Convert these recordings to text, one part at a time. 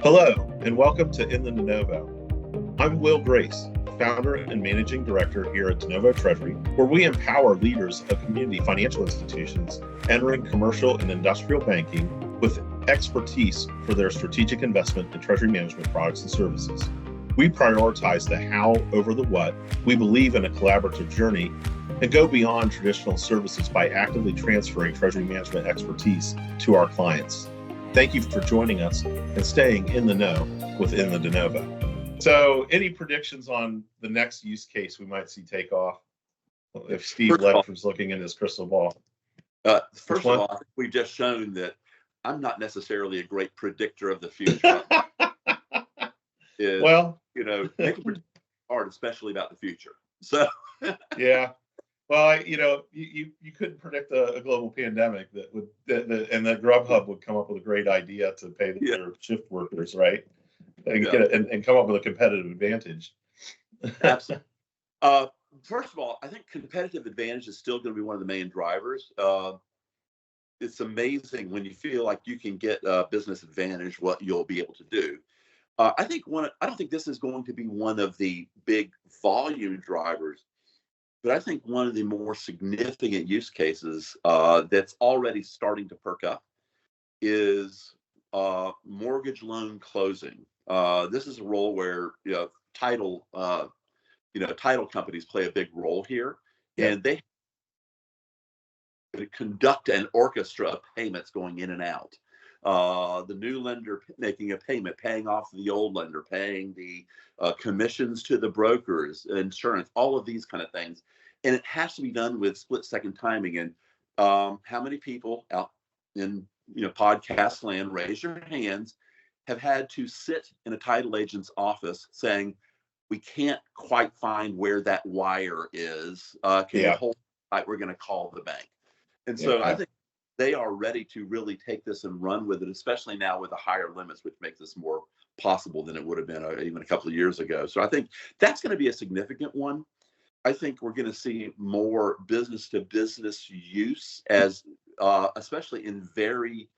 Hello, and welcome to In the DeNovo. I'm Will Grace, founder and managing director here at DeNovo Treasury, where we empower leaders of community financial institutions entering commercial and industrial banking with expertise for their strategic investment in treasury management products and services. We prioritize the how over the what. We believe in a collaborative journey and go beyond traditional services by actively transferring treasury management expertise to our clients. Thank you for joining us and staying in the know within the DeNovo. So, any predictions on the next use case we might see take off? If Steve Leford's looking in his crystal ball. First of all, we've just shown that I'm not necessarily a great predictor of the future. Well, they can predict hard, especially about the future. So, yeah. Well, you couldn't predict a global pandemic and that Grubhub would come up with a great idea to pay their shift workers, right? And come up with a competitive advantage. Absolutely. First of all, I think competitive advantage is still going to be one of the main drivers. It's amazing when you feel like you can get a business advantage, what you'll be able to do. I don't think this is going to be one of the big volume drivers. But I think one of the more significant use cases that's already starting to perk up is mortgage loan closing. This is a role where title companies play a big role here, and they conduct an orchestra of payments going in and out. The new lender making a payment, paying off the old lender, paying the commissions to the brokers, insurance, all of these kind of things. And it has to be done with split-second timing. And how many people out in podcast land, raise your hands, have had to sit in a title agent's office saying, we can't quite find where that wire is. Can you hold it? We're going to call the bank. And so I think they are ready to really take this and run with it, especially now with the higher limits, which makes this more possible than it would have been even a couple of years ago. So I think that's going to be a significant one. I think we're going to see more business-to-business use, as especially in very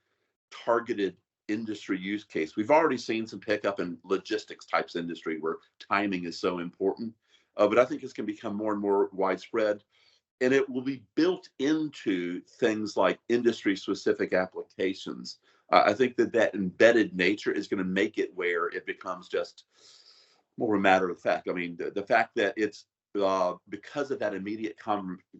targeted industry use case. We've already seen some pickup in logistics types industry where timing is so important, but I think it's going to become more and more widespread. And it will be built into things like industry-specific applications. I think that embedded nature is going to make it where it becomes just more a matter of fact. I mean, the fact that it's because of that immediate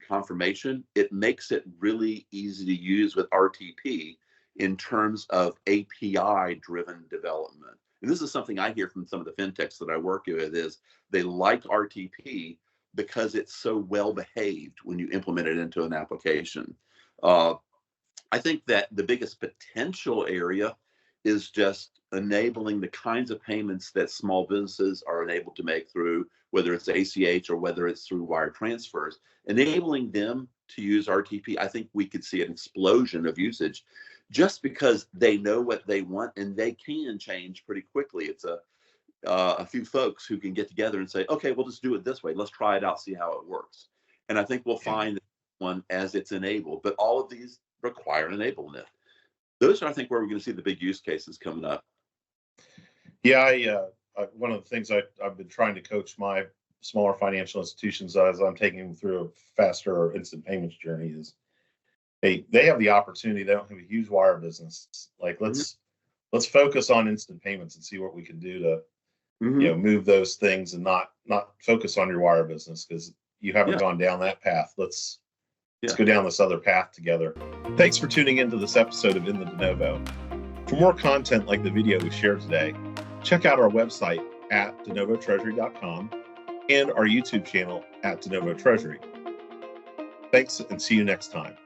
confirmation, it makes it really easy to use with RTP in terms of API-driven development. And this is something I hear from some of the fintechs that I work with is they like RTP because it's so well behaved when you implement it into an application. I think that the biggest potential area is just enabling the kinds of payments that small businesses are enabled to make through, whether it's ACH or whether it's through wire transfers, enabling them to use RTP. I think we could see an explosion of usage just because they know what they want and they can change pretty quickly. It's a few folks who can get together and say, okay, we'll just do it this way. Let's try it out, see how it works. And I think we'll find one as it's enabled, but all of these require enablement. Those are, I think, where we're going to see the big use cases coming up. Yeah, one of the things I've been trying to coach my smaller financial institutions as I'm taking them through a faster instant payments journey is they have the opportunity. They don't have a huge wire business. Like let's focus on instant payments and see what we can do to move those things and not focus on your wire business because you haven't gone down that path. Let's go down this other path together. Thanks for tuning into this episode of In the DeNovo. For more content like the video we shared today, check out our website at DeNovoTreasury.com and our YouTube channel at DeNovo Treasury. Thanks and see you next time.